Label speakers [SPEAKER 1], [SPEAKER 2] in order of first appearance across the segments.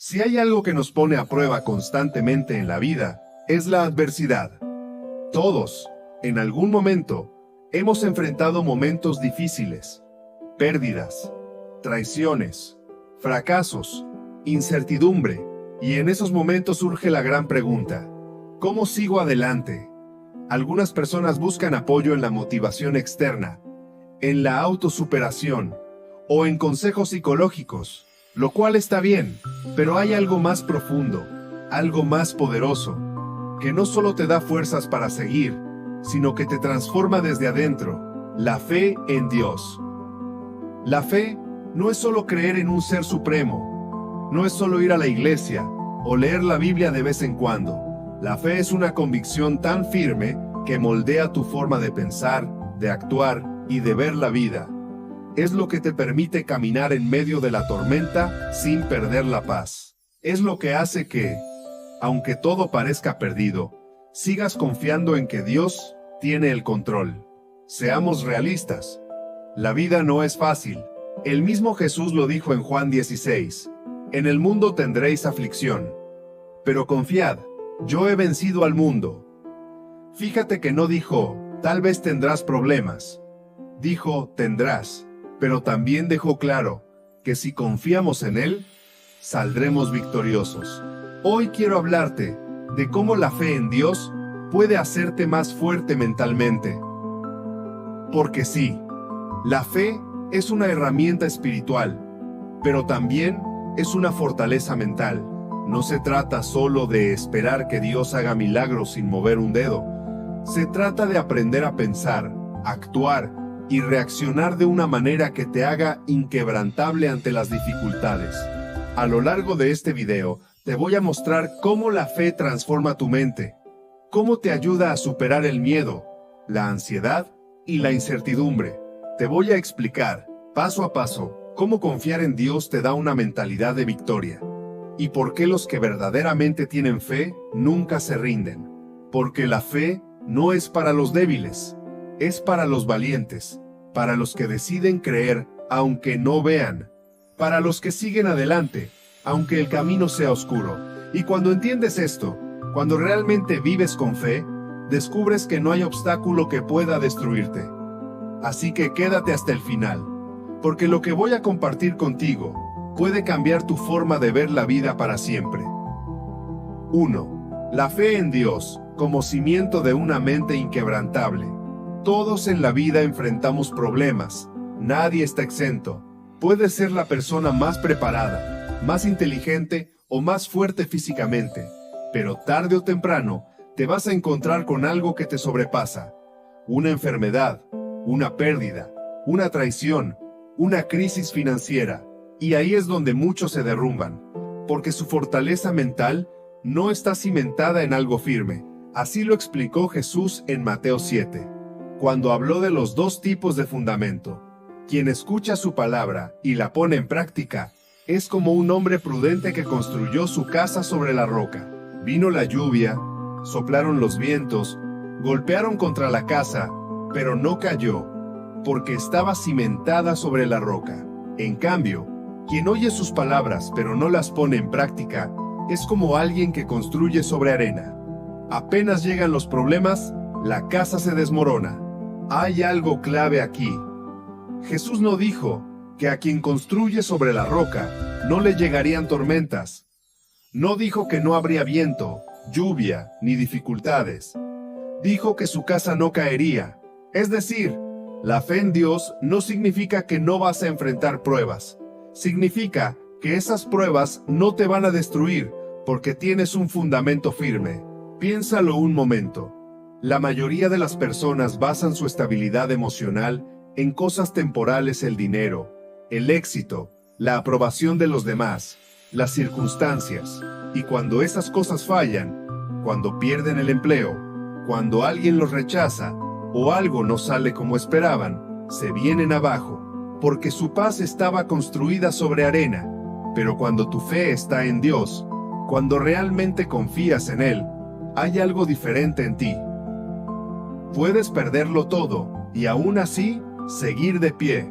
[SPEAKER 1] Si hay algo que nos pone a prueba constantemente en la vida, es la adversidad. Todos, en algún momento, hemos enfrentado momentos difíciles, pérdidas, traiciones, fracasos, incertidumbre, y en esos momentos surge la gran pregunta: ¿cómo sigo adelante? Algunas personas buscan apoyo en la motivación externa, en la autosuperación o en consejos psicológicos, lo cual está bien, pero hay algo más profundo, algo más poderoso, que no solo te da fuerzas para seguir, sino que te transforma desde adentro: la fe en Dios. La fe no es solo creer en un ser supremo, no es solo ir a la iglesia o leer la Biblia de vez en cuando. La fe es una convicción tan firme que moldea tu forma de pensar, de actuar y de ver la vida. Es lo que te permite caminar en medio de la tormenta sin perder la paz. Es lo que hace que, aunque todo parezca perdido, sigas confiando en que Dios tiene el control. Seamos realistas. La vida no es fácil. El mismo Jesús lo dijo en Juan 16. En el mundo tendréis aflicción. Pero confiad, yo he vencido al mundo. Fíjate que no dijo, tal vez tendrás problemas. Dijo, tendrás. Pero también dejó claro que si confiamos en Él, saldremos victoriosos. Hoy quiero hablarte de cómo la fe en Dios puede hacerte más fuerte mentalmente. Porque sí, la fe es una herramienta espiritual, pero también es una fortaleza mental. No se trata solo de esperar que Dios haga milagros sin mover un dedo. Se trata de aprender a pensar, actuar y reaccionar de una manera que te haga inquebrantable ante las dificultades. A lo largo de este video, te voy a mostrar cómo la fe transforma tu mente, cómo te ayuda a superar el miedo, la ansiedad y la incertidumbre. Te voy a explicar, paso a paso, cómo confiar en Dios te da una mentalidad de victoria. Y por qué los que verdaderamente tienen fe nunca se rinden. Porque la fe no es para los débiles, es para los valientes, para los que deciden creer aunque no vean, para los que siguen adelante, aunque el camino sea oscuro. Y cuando entiendes esto, cuando realmente vives con fe, descubres que no hay obstáculo que pueda destruirte. Así que quédate hasta el final, porque lo que voy a compartir contigo puede cambiar tu forma de ver la vida para siempre. 1. La fe en Dios como cimiento de una mente inquebrantable. Todos en la vida enfrentamos problemas, nadie está exento. Puedes ser la persona más preparada, más inteligente o más fuerte físicamente, pero tarde o temprano te vas a encontrar con algo que te sobrepasa. Una enfermedad, una pérdida, una traición, una crisis financiera. Y ahí es donde muchos se derrumban, porque su fortaleza mental no está cimentada en algo firme. Así lo explicó Jesús en Mateo 7, cuando habló de los dos tipos de fundamento. Quien escucha su palabra y la pone en práctica, es como un hombre prudente que construyó su casa sobre la roca. Vino la lluvia, soplaron los vientos, golpearon contra la casa, pero no cayó, porque estaba cimentada sobre la roca. En cambio, quien oye sus palabras pero no las pone en práctica, es como alguien que construye sobre arena. Apenas llegan los problemas, la casa se desmorona. Hay algo clave aquí. Jesús no dijo que a quien construye sobre la roca no le llegarían tormentas. No dijo que no habría viento, lluvia ni dificultades. Dijo que su casa no caería. Es decir, la fe en Dios no significa que no vas a enfrentar pruebas. Significa que esas pruebas no te van a destruir porque tienes un fundamento firme. Piénsalo un momento. La mayoría de las personas basan su estabilidad emocional en cosas temporales: el dinero, el éxito, la aprobación de los demás, las circunstancias. Y cuando esas cosas fallan, cuando pierden el empleo, cuando alguien los rechaza o algo no sale como esperaban, se vienen abajo, porque su paz estaba construida sobre arena. Pero cuando tu fe está en Dios, cuando realmente confías en Él, hay algo diferente en ti. Puedes perderlo todo y aún así seguir de pie.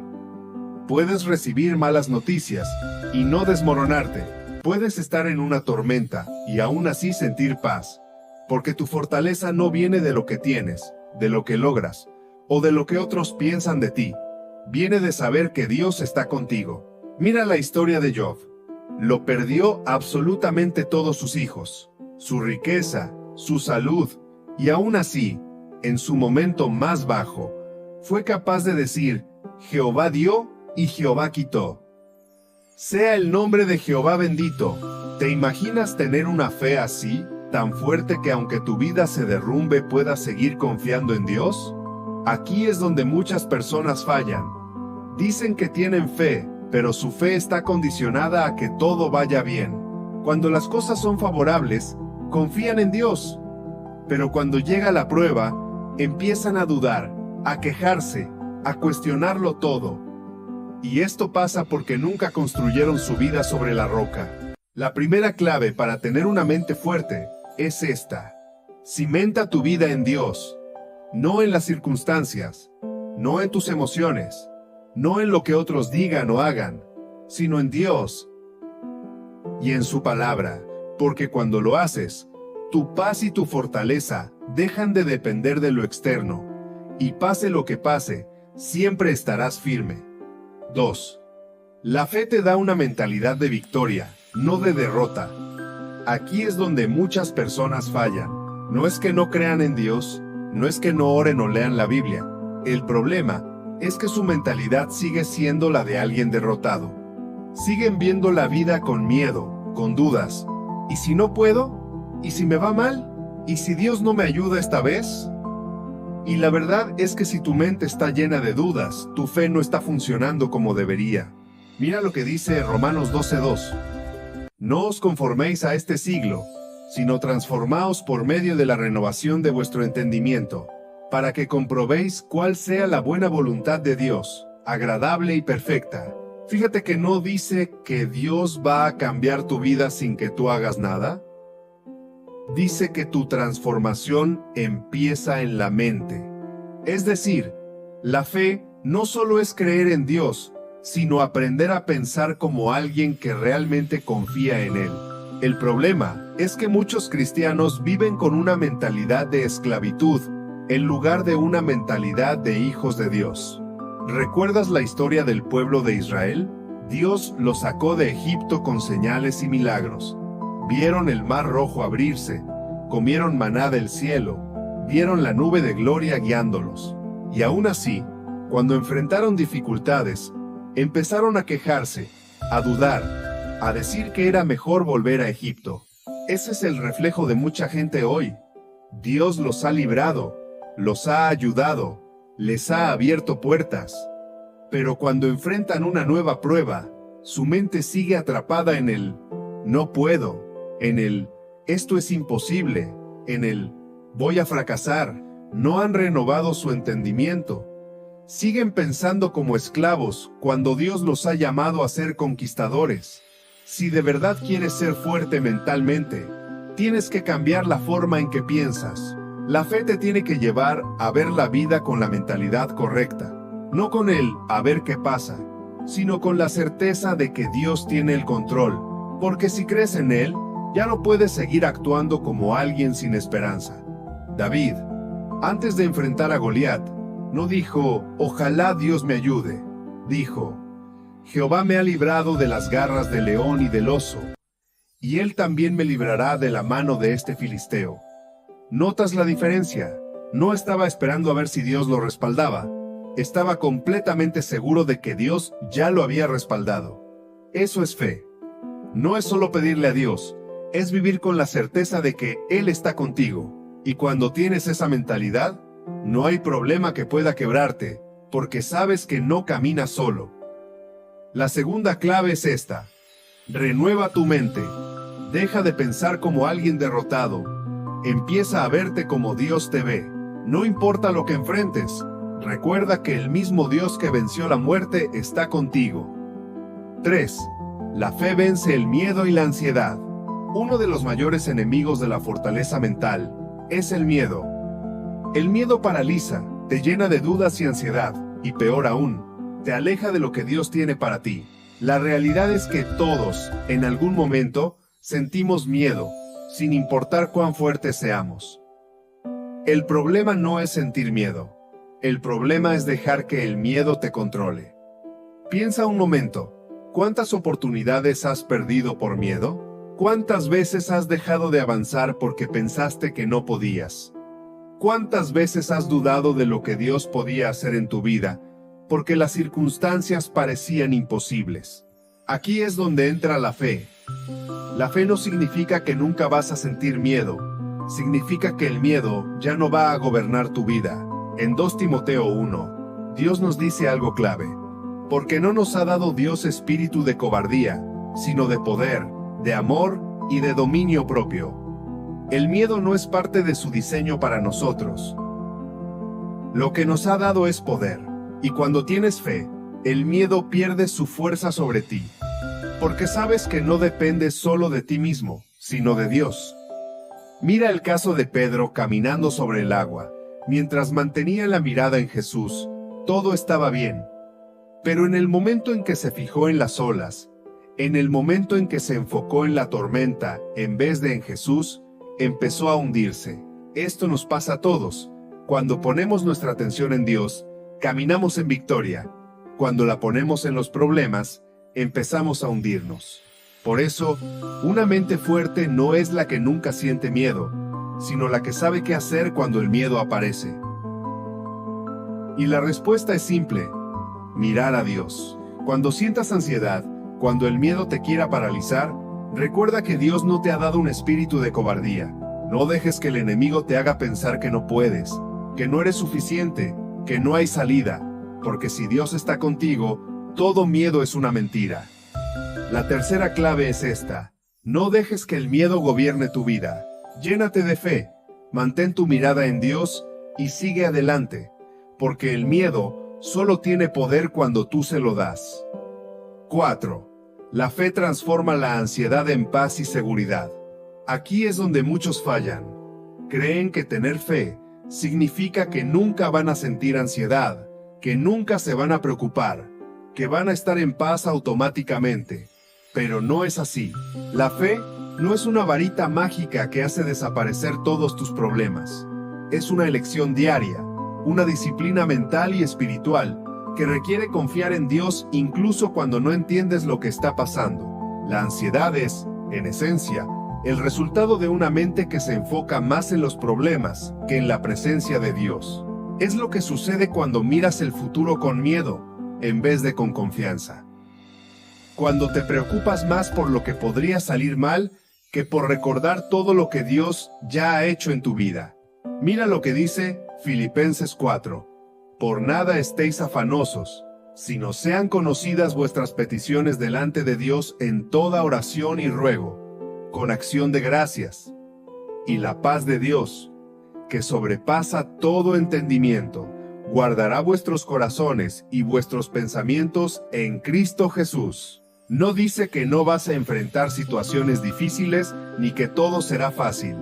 [SPEAKER 1] Puedes recibir malas noticias y no desmoronarte. Puedes estar en una tormenta y aún así sentir paz, porque tu fortaleza no viene de lo que tienes, de lo que logras, o de lo que otros piensan de ti. Viene de saber que Dios está contigo. Mira la historia de Job. Lo perdió absolutamente todos sus hijos, su riqueza, su salud, y aún así, en su momento más bajo, fue capaz de decir, Jehová dio y Jehová quitó. Sea el nombre de Jehová bendito. ¿Te imaginas tener una fe así, tan fuerte que aunque tu vida se derrumbe puedas seguir confiando en Dios? Aquí es donde muchas personas fallan. Dicen que tienen fe, pero su fe está condicionada a que todo vaya bien. Cuando las cosas son favorables, confían en Dios. Pero cuando llega la prueba, empiezan a dudar, a quejarse, a cuestionarlo todo. Y esto pasa porque nunca construyeron su vida sobre la roca. La primera clave para tener una mente fuerte es esta. Cimenta tu vida en Dios, no en las circunstancias, no en tus emociones, no en lo que otros digan o hagan, sino en Dios y en su palabra, porque cuando lo haces, tu paz y tu fortaleza dejan de depender de lo externo, y pase lo que pase, siempre estarás firme. 2. La fe te da una mentalidad de victoria, no de derrota. Aquí es donde muchas personas fallan. No es que no crean en Dios, no es que no oren o lean la Biblia. El problema es que su mentalidad sigue siendo la de alguien derrotado. Siguen viendo la vida con miedo, con dudas. ¿Y si no puedo? ¿Y si me va mal? ¿Y si Dios no me ayuda esta vez? Y la verdad es que si tu mente está llena de dudas, tu fe no está funcionando como debería. Mira lo que dice Romanos 12:2. No os conforméis a este siglo, sino transformaos por medio de la renovación de vuestro entendimiento, para que comprobéis cuál sea la buena voluntad de Dios, agradable y perfecta. Fíjate que no dice que Dios va a cambiar tu vida sin que tú hagas nada. Dice que tu transformación empieza en la mente. Es decir, la fe no solo es creer en Dios, sino aprender a pensar como alguien que realmente confía en Él. El problema es que muchos cristianos viven con una mentalidad de esclavitud, en lugar de una mentalidad de hijos de Dios. ¿Recuerdas la historia del pueblo de Israel? Dios los sacó de Egipto con señales y milagros. Vieron el mar rojo abrirse, comieron maná del cielo, vieron la nube de gloria guiándolos. Y aún así, cuando enfrentaron dificultades, empezaron a quejarse, a dudar, a decir que era mejor volver a Egipto. Ese es el reflejo de mucha gente hoy. Dios los ha librado, los ha ayudado, les ha abierto puertas. Pero cuando enfrentan una nueva prueba, su mente sigue atrapada en el no puedo, en el esto es imposible, en el voy a fracasar. No han renovado su entendimiento. Siguen pensando como esclavos cuando Dios los ha llamado a ser conquistadores. Si de verdad quieres ser fuerte mentalmente, tienes que cambiar la forma en que piensas. La fe te tiene que llevar a ver la vida con la mentalidad correcta. No con el a ver qué pasa, sino con la certeza de que Dios tiene el control. Porque si crees en Él, ya no puedes seguir actuando como alguien sin esperanza. David, antes de enfrentar a Goliat, no dijo, ojalá Dios me ayude. Dijo, Jehová me ha librado de las garras del león y del oso, y Él también me librará de la mano de este filisteo. ¿Notas la diferencia? No estaba esperando a ver si Dios lo respaldaba. Estaba completamente seguro de que Dios ya lo había respaldado. Eso es fe. No es solo pedirle a Dios, es vivir con la certeza de que Él está contigo. Y cuando tienes esa mentalidad, no hay problema que pueda quebrarte, porque sabes que no caminas solo. La segunda clave es esta. Renueva tu mente. Deja de pensar como alguien derrotado. Empieza a verte como Dios te ve. No importa lo que enfrentes. Recuerda que el mismo Dios que venció la muerte está contigo. 3. La fe vence el miedo y la ansiedad. Uno de los mayores enemigos de la fortaleza mental es el miedo. El miedo paraliza, te llena de dudas y ansiedad, y peor aún, te aleja de lo que Dios tiene para ti. La realidad es que todos, en algún momento, sentimos miedo, sin importar cuán fuertes seamos. El problema no es sentir miedo. El problema es dejar que el miedo te controle. Piensa un momento, ¿cuántas oportunidades has perdido por miedo? ¿Cuántas veces has dejado de avanzar porque pensaste que no podías? ¿Cuántas veces has dudado de lo que Dios podía hacer en tu vida porque las circunstancias parecían imposibles? Aquí es donde entra la fe. La fe no significa que nunca vas a sentir miedo, significa que el miedo ya no va a gobernar tu vida. En 2 Timoteo 1, Dios nos dice algo clave, porque no nos ha dado Dios espíritu de cobardía, sino de poder, de amor y de dominio propio. El miedo no es parte de su diseño para nosotros. Lo que nos ha dado es poder. Y cuando tienes fe, el miedo pierde su fuerza sobre ti, porque sabes que no dependes solo de ti mismo, sino de Dios. Mira el caso de Pedro caminando sobre el agua. Mientras mantenía la mirada en Jesús, todo estaba bien. Pero en el momento en que se fijó en las olas, en el momento en que se enfocó en la tormenta en vez de en Jesús, empezó a hundirse. Esto nos pasa a todos. Cuando ponemos nuestra atención en Dios, caminamos en victoria. Cuando la ponemos en los problemas, empezamos a hundirnos. Por eso, una mente fuerte no es la que nunca siente miedo, sino la que sabe qué hacer cuando el miedo aparece. Y la respuesta es simple: mirar a Dios. Cuando sientas ansiedad, cuando el miedo te quiera paralizar, recuerda que Dios no te ha dado un espíritu de cobardía. No dejes que el enemigo te haga pensar que no puedes, que no eres suficiente, que no hay salida, porque si Dios está contigo, todo miedo es una mentira. La tercera clave es esta: no dejes que el miedo gobierne tu vida. Llénate de fe, mantén tu mirada en Dios y sigue adelante, porque el miedo solo tiene poder cuando tú se lo das. 4. La fe transforma la ansiedad en paz y seguridad. Aquí es donde muchos fallan. Creen que tener fe significa que nunca van a sentir ansiedad, que nunca se van a preocupar, que van a estar en paz automáticamente. Pero no es así. La fe no es una varita mágica que hace desaparecer todos tus problemas. Es una elección diaria, una disciplina mental y espiritual que requiere confiar en Dios incluso cuando no entiendes lo que está pasando. La ansiedad es, en esencia, el resultado de una mente que se enfoca más en los problemas que en la presencia de Dios. Es lo que sucede cuando miras el futuro con miedo, en vez de con confianza. Cuando te preocupas más por lo que podría salir mal que por recordar todo lo que Dios ya ha hecho en tu vida. Mira lo que dice Filipenses 4. Por nada estéis afanosos, sino sean conocidas vuestras peticiones delante de Dios en toda oración y ruego, con acción de gracias. Y la paz de Dios, que sobrepasa todo entendimiento, guardará vuestros corazones y vuestros pensamientos en Cristo Jesús. No dice que no vas a enfrentar situaciones difíciles ni que todo será fácil.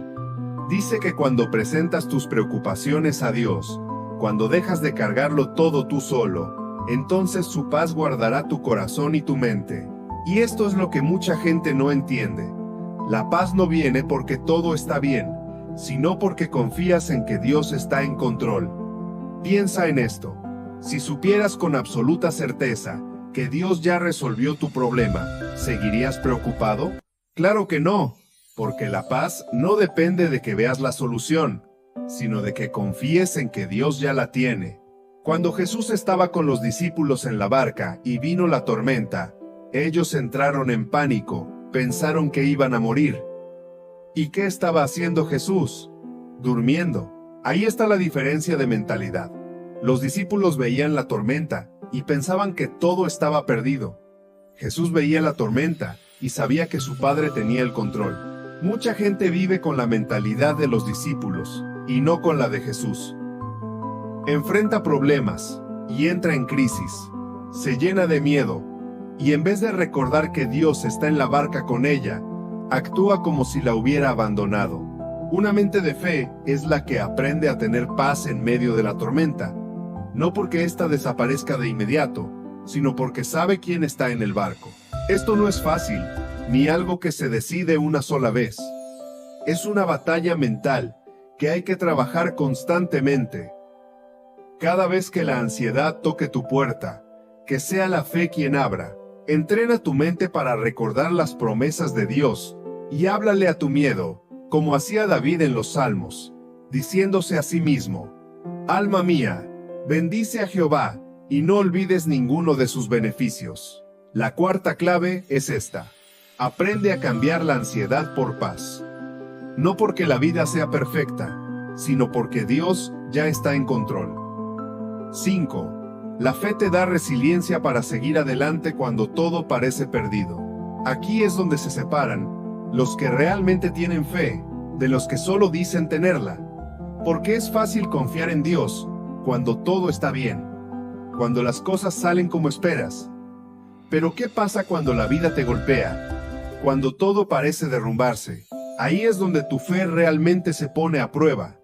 [SPEAKER 1] Dice que cuando presentas tus preocupaciones a Dios, cuando dejas de cargarlo todo tú solo, entonces su paz guardará tu corazón y tu mente. Y esto es lo que mucha gente no entiende. La paz no viene porque todo está bien, sino porque confías en que Dios está en control. Piensa en esto. Si supieras con absoluta certeza que Dios ya resolvió tu problema, ¿seguirías preocupado? Claro que no, porque la paz no depende de que veas la solución, sino de que confíes en que Dios ya la tiene. Cuando Jesús estaba con los discípulos en la barca y vino la tormenta, ellos entraron en pánico, pensaron que iban a morir. ¿Y qué estaba haciendo Jesús? Durmiendo. Ahí está la diferencia de mentalidad. Los discípulos veían la tormenta y pensaban que todo estaba perdido. Jesús veía la tormenta y sabía que su Padre tenía el control. Mucha gente vive con la mentalidad de los discípulos y no con la de Jesús. Enfrenta problemas y entra en crisis. Se llena de miedo y en vez de recordar que Dios está en la barca con ella, actúa como si la hubiera abandonado. Una mente de fe es la que aprende a tener paz en medio de la tormenta. No porque ésta desaparezca de inmediato, sino porque sabe quién está en el barco. Esto no es fácil, ni algo que se decide una sola vez. Es una batalla mental que hay que trabajar constantemente. Cada vez que la ansiedad toque tu puerta, que sea la fe quien abra. Entrena tu mente para recordar las promesas de Dios y háblale a tu miedo, como hacía David en los Salmos, diciéndose a sí mismo: Alma mía, bendice a Jehová y no olvides ninguno de sus beneficios. La cuarta clave es esta: aprende a cambiar la ansiedad por paz. No porque la vida sea perfecta, sino porque Dios ya está en control. 5. La fe te da resiliencia para seguir adelante cuando todo parece perdido. Aquí es donde se separan los que realmente tienen fe de los que solo dicen tenerla. Porque es fácil confiar en Dios cuando todo está bien, cuando las cosas salen como esperas. Pero ¿qué pasa cuando la vida te golpea? Cuando todo parece derrumbarse. Ahí es donde tu fe realmente se pone a prueba.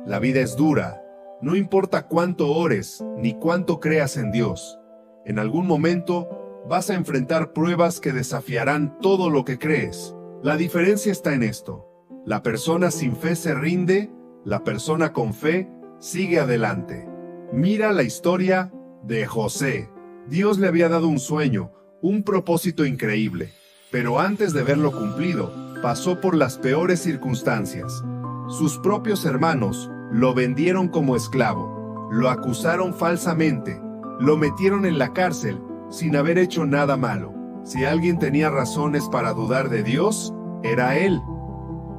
[SPEAKER 1] La vida es dura. No importa cuánto ores, ni cuánto creas en Dios. En algún momento vas a enfrentar pruebas que desafiarán todo lo que crees. La diferencia está en esto: la persona sin fe se rinde, la persona con fe sigue adelante. Mira la historia de José. Dios le había dado un sueño, un propósito increíble, pero antes de verlo cumplido, pasó por las peores circunstancias. Sus propios hermanos lo vendieron como esclavo, lo acusaron falsamente, lo metieron en la cárcel sin haber hecho nada malo. Si alguien tenía razones para dudar de Dios, era él.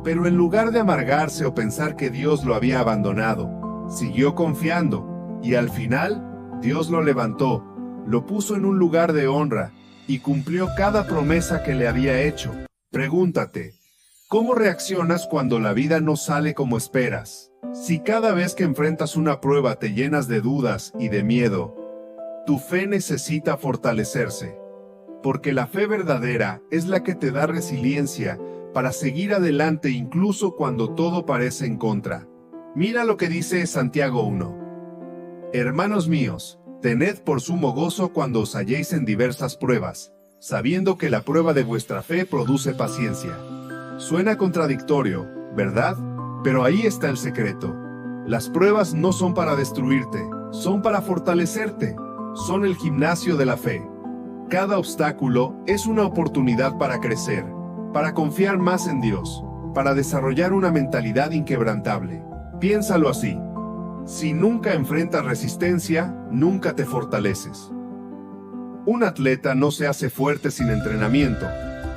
[SPEAKER 1] Pero en lugar de amargarse o pensar que Dios lo había abandonado, siguió confiando, y al final, Dios lo levantó, lo puso en un lugar de honra, y cumplió cada promesa que le había hecho. Pregúntate, ¿cómo reaccionas cuando la vida no sale como esperas? Si cada vez que enfrentas una prueba te llenas de dudas y de miedo, tu fe necesita fortalecerse. Porque la fe verdadera es la que te da resiliencia para seguir adelante incluso cuando todo parece en contra. Mira lo que dice Santiago 1. Hermanos míos, tened por sumo gozo cuando os halléis en diversas pruebas, sabiendo que la prueba de vuestra fe produce paciencia. Suena contradictorio, ¿verdad? Pero ahí está el secreto. Las pruebas no son para destruirte, son para fortalecerte. Son el gimnasio de la fe. Cada obstáculo es una oportunidad para crecer, para confiar más en Dios, para desarrollar una mentalidad inquebrantable. Piénsalo así: si nunca enfrentas resistencia, nunca te fortaleces. Un atleta no se hace fuerte sin entrenamiento,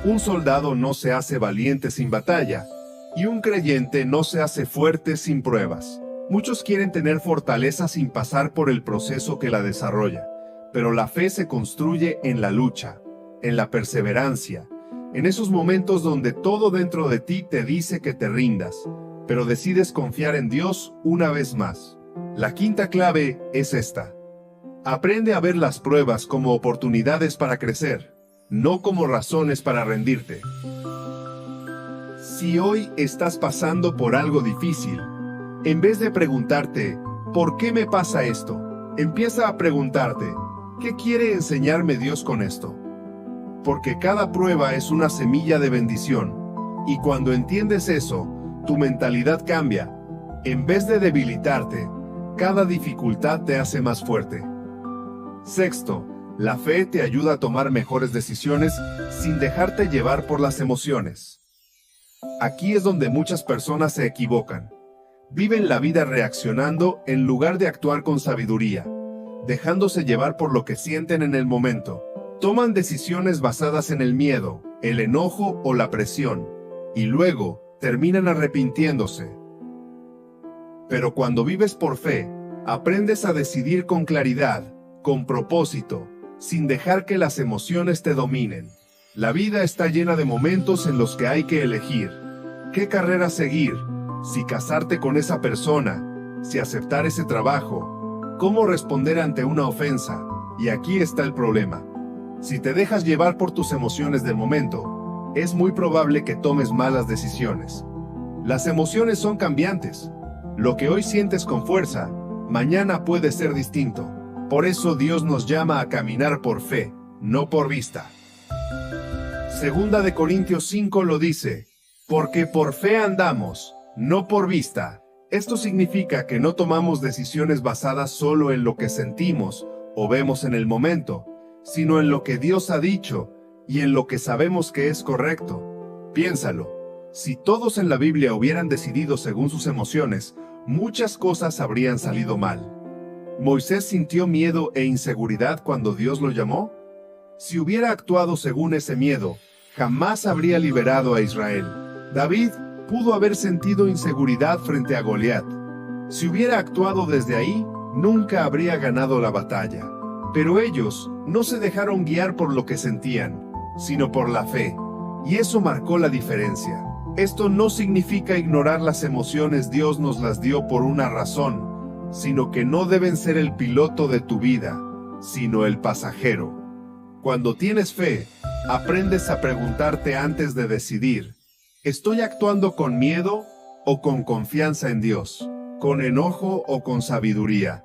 [SPEAKER 1] un soldado no se hace valiente sin batalla, y un creyente no se hace fuerte sin pruebas. Muchos quieren tener fortaleza sin pasar por el proceso que la desarrolla, pero la fe se construye en la lucha, en la perseverancia, en esos momentos donde todo dentro de ti te dice que te rindas, pero decides confiar en Dios una vez más. La quinta clave es esta: aprende a ver las pruebas como oportunidades para crecer, no como razones para rendirte. Si hoy estás pasando por algo difícil, en vez de preguntarte, ¿por qué me pasa esto?, empieza a preguntarte, ¿qué quiere enseñarme Dios con esto? Porque cada prueba es una semilla de bendición, y cuando entiendes eso, tu mentalidad cambia. En vez de debilitarte, cada dificultad te hace más fuerte. Sexto, la fe te ayuda a tomar mejores decisiones sin dejarte llevar por las emociones. Aquí es donde muchas personas se equivocan. Viven la vida reaccionando en lugar de actuar con sabiduría, dejándose llevar por lo que sienten en el momento. Toman decisiones basadas en el miedo, el enojo o la presión, y luego terminan arrepintiéndose. Pero cuando vives por fe, aprendes a decidir con claridad, con propósito, sin dejar que las emociones te dominen. La vida está llena de momentos en los que hay que elegir qué carrera seguir, si casarte con esa persona, si aceptar ese trabajo, cómo responder ante una ofensa. Y aquí está el problema: si te dejas llevar por tus emociones del momento, es muy probable que tomes malas decisiones. Las emociones son cambiantes. Lo que hoy sientes con fuerza, mañana puede ser distinto. Por eso Dios nos llama a caminar por fe, no por vista. Segunda de Corintios 5 lo dice, porque por fe andamos, no por vista. Esto significa que no tomamos decisiones basadas solo en lo que sentimos o vemos en el momento, sino en lo que Dios ha dicho y en lo que sabemos que es correcto. Piénsalo, si todos en la Biblia hubieran decidido según sus emociones, muchas cosas habrían salido mal. ¿Moisés sintió miedo e inseguridad cuando Dios lo llamó? Si hubiera actuado según ese miedo, jamás habría liberado a Israel. David pudo haber sentido inseguridad frente a Goliat. Si hubiera actuado desde ahí, nunca habría ganado la batalla. Pero ellos no se dejaron guiar por lo que sentían, sino por la fe. Y eso marcó la diferencia. Esto no significa ignorar las emociones, Dios nos las dio por una razón, sino que no deben ser el piloto de tu vida, sino el pasajero. Cuando tienes fe, aprendes a preguntarte antes de decidir, ¿estoy actuando con miedo o con confianza en Dios? ¿Con enojo o con sabiduría?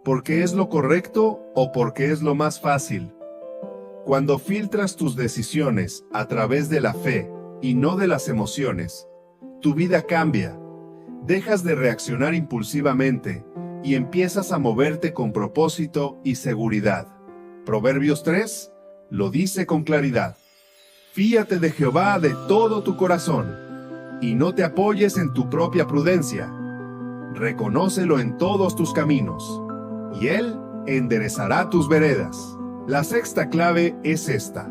[SPEAKER 1] ¿Porque es lo correcto o porque es lo más fácil? Cuando filtras tus decisiones a través de la fe y no de las emociones, tu vida cambia. Dejas de reaccionar impulsivamente y empiezas a moverte con propósito y seguridad. Proverbios 3 lo dice con claridad. Fíate de Jehová de todo tu corazón, y no te apoyes en tu propia prudencia. Reconócelo en todos tus caminos, y Él enderezará tus veredas. La sexta clave es esta.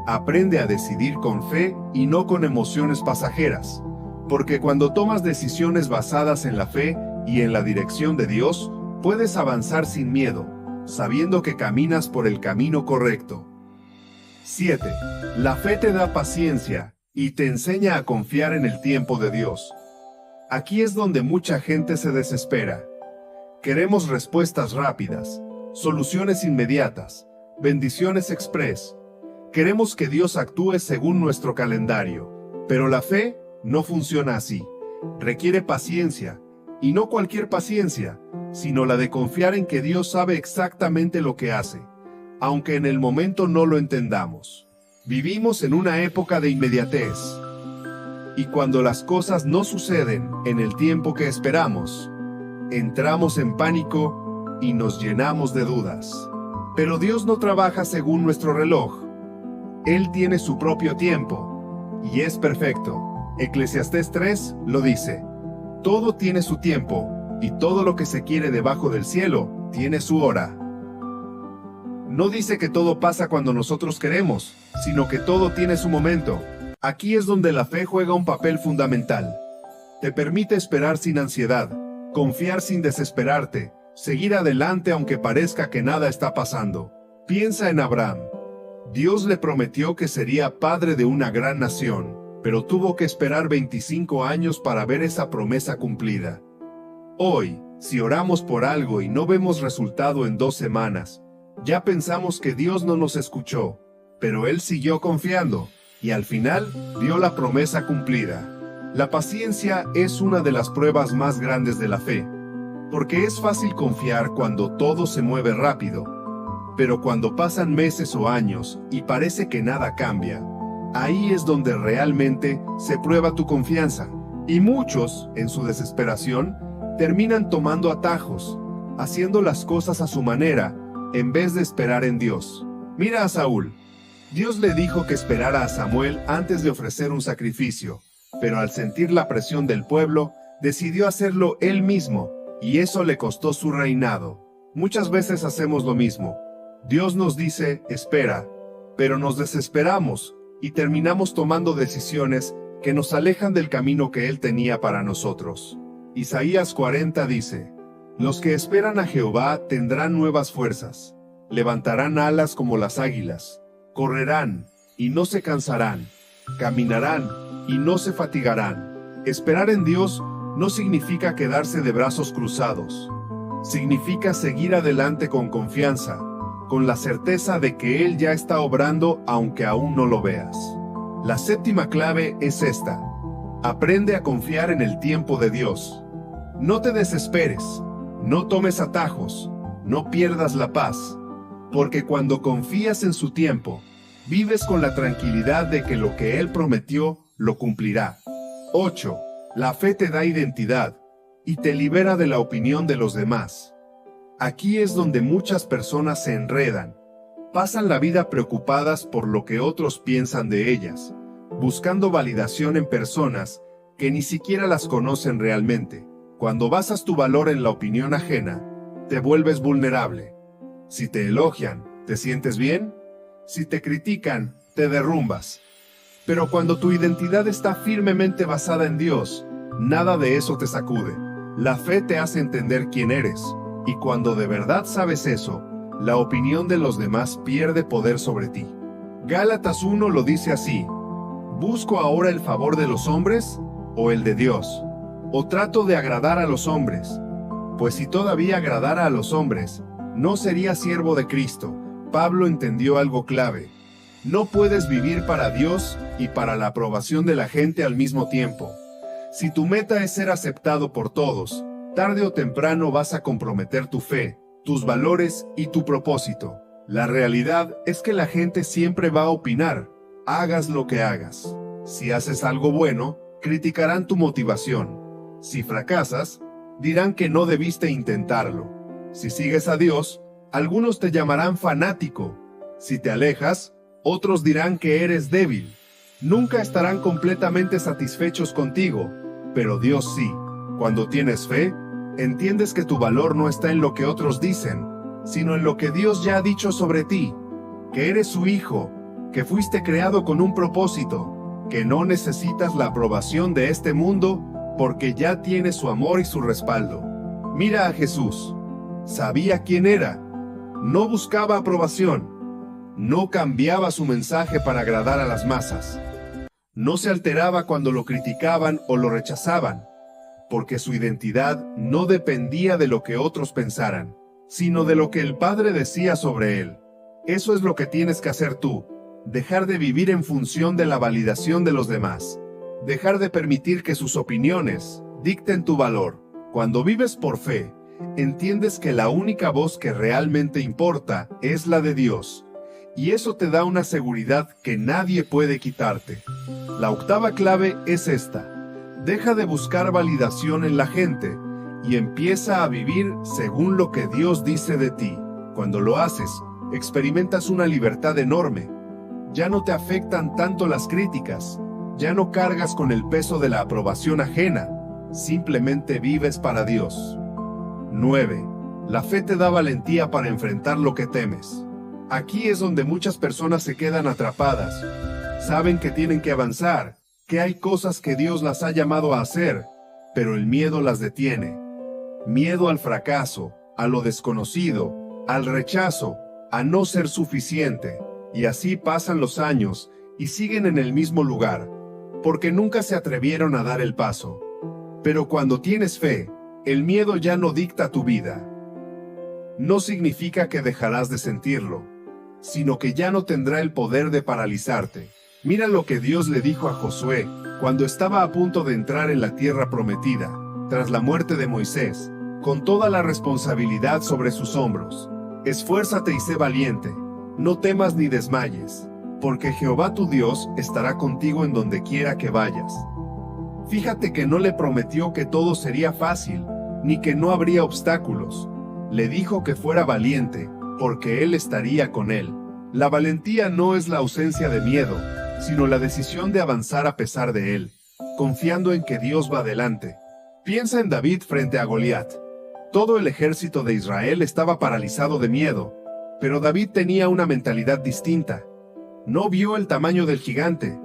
[SPEAKER 1] Aprende a decidir con fe y no con emociones pasajeras, porque cuando tomas decisiones basadas en la fe y en la dirección de Dios, puedes avanzar sin miedo, sabiendo que caminas por el camino correcto. 7. La fe te da paciencia y te enseña a confiar en el tiempo de Dios. Aquí es donde mucha gente se desespera. Queremos respuestas rápidas, soluciones inmediatas, bendiciones express. Queremos que Dios actúe según nuestro calendario, pero la fe no funciona así. Requiere paciencia, y no cualquier paciencia, sino la de confiar en que Dios sabe exactamente lo que hace, aunque en el momento no lo entendamos. Vivimos en una época de inmediatez, y cuando las cosas no suceden en el tiempo que esperamos, entramos en pánico y nos llenamos de dudas. Pero Dios no trabaja según nuestro reloj. Él tiene su propio tiempo, y es perfecto. Eclesiastés 3 lo dice. Todo tiene su tiempo, y todo lo que se quiere debajo del cielo tiene su hora. No dice que todo pasa cuando nosotros queremos, sino que todo tiene su momento. Aquí es donde la fe juega un papel fundamental. Te permite esperar sin ansiedad, confiar sin desesperarte, seguir adelante aunque parezca que nada está pasando. Piensa en Abraham. Dios le prometió que sería padre de una gran nación, pero tuvo que esperar 25 años para ver esa promesa cumplida. Hoy, si oramos por algo y no vemos resultado en 2 semanas, ya pensamos que Dios no nos escuchó, pero Él siguió confiando, y al final vio la promesa cumplida. La paciencia es una de las pruebas más grandes de la fe, porque es fácil confiar cuando todo se mueve rápido, pero cuando pasan meses o años y parece que nada cambia, ahí es donde realmente se prueba tu confianza. Y muchos, en su desesperación, terminan tomando atajos, haciendo las cosas a su manera, en vez de esperar en Dios. Mira a Saúl. Dios le dijo que esperara a Samuel antes de ofrecer un sacrificio, pero al sentir la presión del pueblo, decidió hacerlo él mismo, y eso le costó su reinado. Muchas veces hacemos lo mismo. Dios nos dice, espera, pero nos desesperamos y terminamos tomando decisiones que nos alejan del camino que Él tenía para nosotros. Isaías 40 dice, los que esperan a Jehová tendrán nuevas fuerzas, levantarán alas como las águilas, correrán y no se cansarán, caminarán y no se fatigarán. Esperar en Dios no significa quedarse de brazos cruzados, significa seguir adelante con confianza, con la certeza de que Él ya está obrando aunque aún no lo veas. La séptima clave es esta. Aprende a confiar en el tiempo de Dios. No te desesperes, no tomes atajos, no pierdas la paz, porque cuando confías en su tiempo, vives con la tranquilidad de que lo que Él prometió lo cumplirá. 8. La fe te da identidad y te libera de la opinión de los demás. Aquí es donde muchas personas se enredan. Pasan la vida preocupadas por lo que otros piensan de ellas, buscando validación en personas que ni siquiera las conocen realmente. Cuando basas tu valor en la opinión ajena, te vuelves vulnerable. Si te elogian, ¿te sientes bien? Si te critican, te derrumbas. Pero cuando tu identidad está firmemente basada en Dios, nada de eso te sacude. La fe te hace entender quién eres, y cuando de verdad sabes eso, la opinión de los demás pierde poder sobre ti. Gálatas 1 lo dice así: ¿busco ahora el favor de los hombres o el de Dios? ¿O trato de agradar a los hombres? Pues si todavía agradara a los hombres, no sería siervo de Cristo. Pablo entendió algo clave. No puedes vivir para Dios y para la aprobación de la gente al mismo tiempo. Si tu meta es ser aceptado por todos, tarde o temprano vas a comprometer tu fe, tus valores y tu propósito. La realidad es que la gente siempre va a opinar, hagas lo que hagas. Si haces algo bueno, criticarán tu motivación. Si fracasas, dirán que no debiste intentarlo. Si sigues a Dios, algunos te llamarán fanático. Si te alejas, otros dirán que eres débil. Nunca estarán completamente satisfechos contigo, pero Dios sí. Cuando tienes fe, entiendes que tu valor no está en lo que otros dicen, sino en lo que Dios ya ha dicho sobre ti, que eres su hijo, que fuiste creado con un propósito, que no necesitas la aprobación de este mundo porque ya tienes su amor y su respaldo. Mira a Jesús. Sabía quién era. No buscaba aprobación. No cambiaba su mensaje para agradar a las masas. No se alteraba cuando lo criticaban o lo rechazaban, porque su identidad no dependía de lo que otros pensaran, sino de lo que el Padre decía sobre él. Eso es lo que tienes que hacer tú: dejar de vivir en función de la validación de los demás. Dejar de permitir que sus opiniones dicten tu valor. Cuando vives por fe, entiendes que la única voz que realmente importa es la de Dios, y eso te da una seguridad que nadie puede quitarte. La octava clave es esta: deja de buscar validación en la gente y empieza a vivir según lo que Dios dice de ti. Cuando lo haces, experimentas una libertad enorme. Ya no te afectan tanto las críticas, ya no cargas con el peso de la aprobación ajena, simplemente vives para Dios. 9. La fe te da valentía para enfrentar lo que temes. Aquí es donde muchas personas se quedan atrapadas. Saben que tienen que avanzar, que hay cosas que Dios las ha llamado a hacer, pero el miedo las detiene. Miedo al fracaso, a lo desconocido, al rechazo, a no ser suficiente. Y así pasan los años y siguen en el mismo lugar, porque nunca se atrevieron a dar el paso. Pero cuando tienes fe, el miedo ya no dicta tu vida. No significa que dejarás de sentirlo, sino que ya no tendrá el poder de paralizarte. Mira lo que Dios le dijo a Josué cuando estaba a punto de entrar en la tierra prometida, tras la muerte de Moisés, con toda la responsabilidad sobre sus hombros. Esfuérzate y sé valiente, no temas ni desmayes, porque Jehová tu Dios estará contigo en donde quiera que vayas. Fíjate que no le prometió que todo sería fácil, ni que no habría obstáculos. Le dijo que fuera valiente, porque Él estaría con él. La valentía no es la ausencia de miedo, sino la decisión de avanzar a pesar de él, confiando en que Dios va adelante. Piensa en David frente a Goliat. Todo el ejército de Israel estaba paralizado de miedo, pero David tenía una mentalidad distinta. No vio el tamaño del gigante,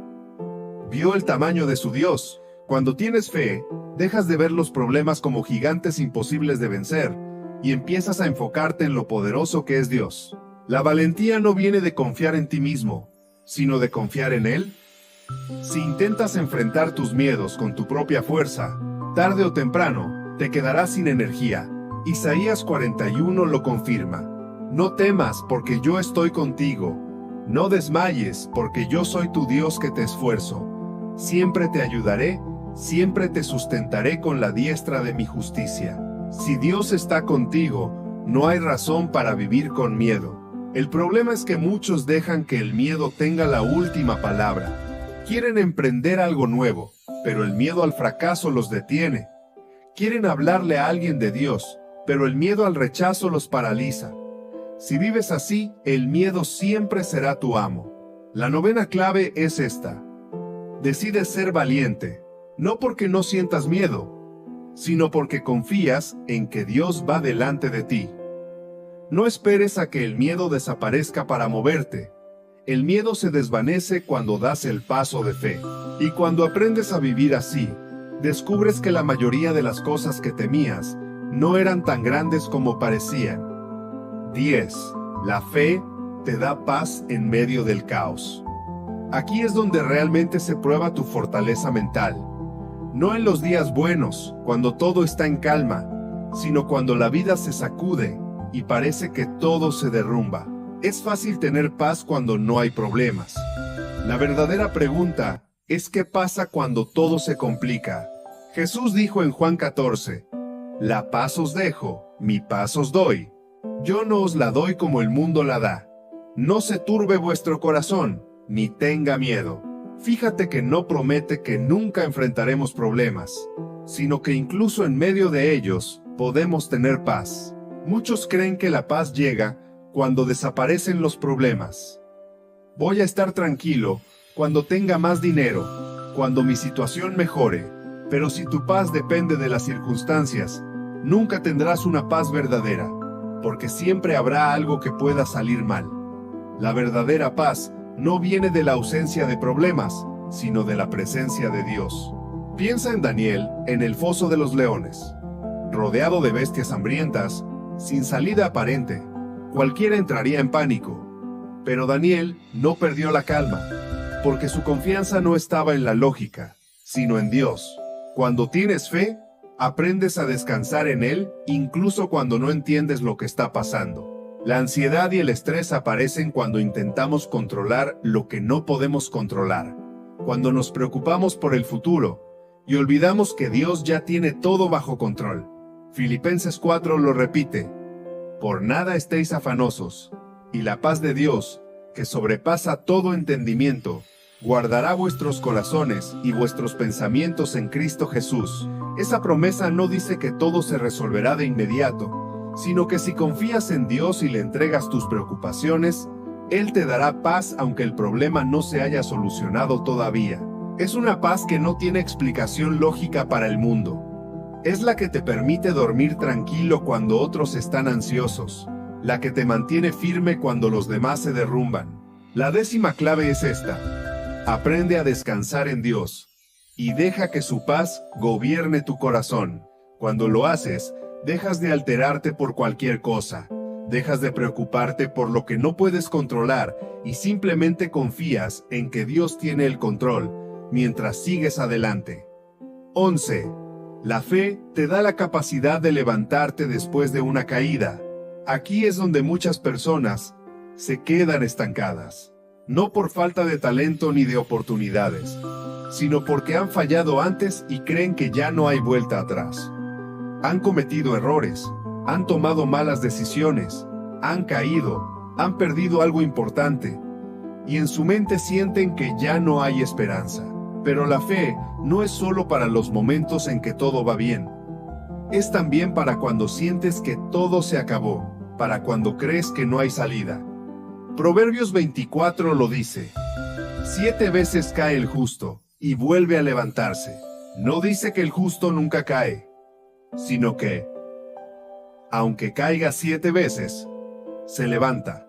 [SPEAKER 1] vio el tamaño de su Dios. Cuando tienes fe, dejas de ver los problemas como gigantes imposibles de vencer, y empiezas a enfocarte en lo poderoso que es Dios. La valentía no viene de confiar en ti mismo, sino de confiar en Él. Si intentas enfrentar tus miedos con tu propia fuerza, tarde o temprano, te quedarás sin energía. Isaías 41 lo confirma. No temas, porque yo estoy contigo. No desmayes, porque yo soy tu Dios que te esfuerzo. Siempre te ayudaré, siempre te sustentaré con la diestra de mi justicia. Si Dios está contigo, No hay razón para vivir con miedo. El problema es que muchos dejan que el miedo tenga la última palabra. Quieren emprender algo nuevo, pero el miedo al fracaso los detiene. Quieren hablarle a alguien de Dios, pero el miedo al rechazo los paraliza. Si vives así, el miedo siempre será tu amo. La novena clave es esta. Decide ser valiente, no porque no sientas miedo, sino porque confías en que Dios va delante de ti. No esperes a que el miedo desaparezca para moverte. El miedo se desvanece cuando das el paso de fe. Y cuando aprendes a vivir así, descubres que la mayoría de las cosas que temías no eran tan grandes como parecían. 10. La fe te da paz en medio del caos. Aquí es donde realmente se prueba tu fortaleza mental. No en los días buenos, cuando todo está en calma, sino cuando la vida se sacude y parece que todo se derrumba. Es fácil tener paz cuando no hay problemas. La verdadera pregunta es ¿qué pasa cuando todo se complica? Jesús dijo en Juan 14, «La paz os dejo, mi paz os doy. Yo no os la doy como el mundo la da. No se turbe vuestro corazón, ni tenga miedo». Fíjate que no promete que nunca enfrentaremos problemas, sino que incluso en medio de ellos podemos tener paz. Muchos creen que la paz llega cuando desaparecen los problemas. Voy a estar tranquilo cuando tenga más dinero, cuando mi situación mejore, pero si tu paz depende de las circunstancias, nunca tendrás una paz verdadera, porque siempre habrá algo que pueda salir mal. La verdadera paz no viene de la ausencia de problemas, sino de la presencia de Dios. Piensa en Daniel en el foso de los leones. Rodeado de bestias hambrientas, sin salida aparente, cualquiera entraría en pánico. Pero Daniel no perdió la calma, porque su confianza no estaba en la lógica, sino en Dios. Cuando tienes fe, aprendes a descansar en Él, incluso cuando no entiendes lo que está pasando. La ansiedad y el estrés aparecen cuando intentamos controlar lo que no podemos controlar, cuando nos preocupamos por el futuro y olvidamos que Dios ya tiene todo bajo control. Filipenses 4 lo repite, «Por nada estéis afanosos, y la paz de Dios, que sobrepasa todo entendimiento, guardará vuestros corazones y vuestros pensamientos en Cristo Jesús». Esa promesa no dice que todo se resolverá de inmediato, sino que si confías en Dios y le entregas tus preocupaciones, Él te dará paz aunque el problema no se haya solucionado todavía. Es una paz que no tiene explicación lógica para el mundo. Es la que te permite dormir tranquilo cuando otros están ansiosos, la que te mantiene firme cuando los demás se derrumban. La 10ª clave es esta: aprende a descansar en Dios y deja que su paz gobierne tu corazón. Cuando lo haces, dejas de alterarte por cualquier cosa, dejas de preocuparte por lo que no puedes controlar y simplemente confías en que Dios tiene el control mientras sigues adelante. 11. La fe te da la capacidad de levantarte después de una caída. Aquí es donde muchas personas se quedan estancadas, no por falta de talento ni de oportunidades, sino porque han fallado antes y creen que ya no hay vuelta atrás. Han cometido errores, han tomado malas decisiones, han caído, han perdido algo importante, y en su mente sienten que ya no hay esperanza. Pero la fe no es solo para los momentos en que todo va bien. Es también para cuando sientes que todo se acabó, para cuando crees que no hay salida. Proverbios 24 lo dice: 7 veces cae el justo, y vuelve a levantarse. No dice que el justo nunca cae, sino que, aunque caiga 7 veces, se levanta.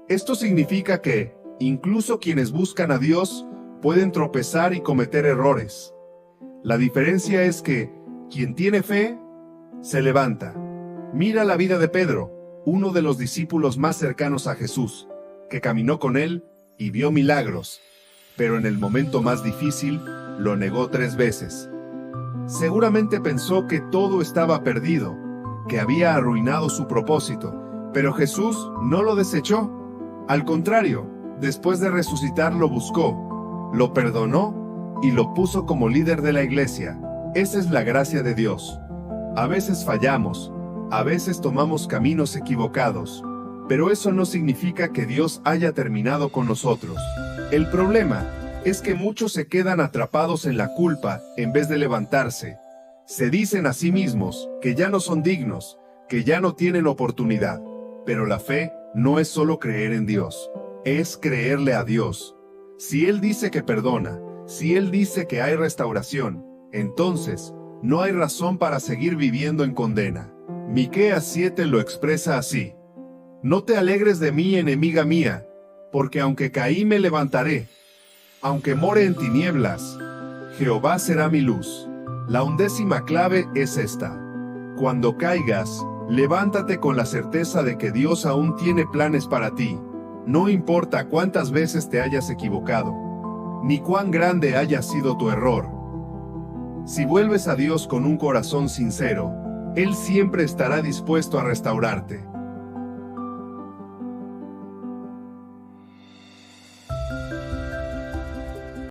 [SPEAKER 1] Esto significa que, incluso quienes buscan a Dios, pueden tropezar y cometer errores. La diferencia es que, quien tiene fe, se levanta. Mira la vida de Pedro, uno de los discípulos más cercanos a Jesús, que caminó con él y vio milagros, pero en el momento más difícil, lo negó 3 veces. Seguramente pensó que todo estaba perdido, que había arruinado su propósito, pero Jesús no lo desechó. Al contrario, después de resucitar lo buscó, lo perdonó y lo puso como líder de la iglesia. Esa es la gracia de Dios. A veces fallamos, A veces tomamos caminos equivocados, pero eso no significa que Dios haya terminado con nosotros. El problema es que muchos se quedan atrapados en la culpa en vez de levantarse. Se dicen a sí mismos que ya no son dignos, que ya no tienen oportunidad. Pero la fe no es solo creer en Dios, es creerle a Dios. Si Él dice que perdona, si Él dice que hay restauración, entonces no hay razón para seguir viviendo en condena. Miqueas 7 lo expresa así: no te alegres de mí, enemiga mía, porque aunque caí me levantaré. Aunque more en tinieblas, Jehová será mi luz. La 11ª clave es esta: cuando caigas, levántate con la certeza de que Dios aún tiene planes para ti. No importa cuántas veces te hayas equivocado, ni cuán grande haya sido tu error. Si vuelves a Dios con un corazón sincero, Él siempre estará dispuesto a restaurarte.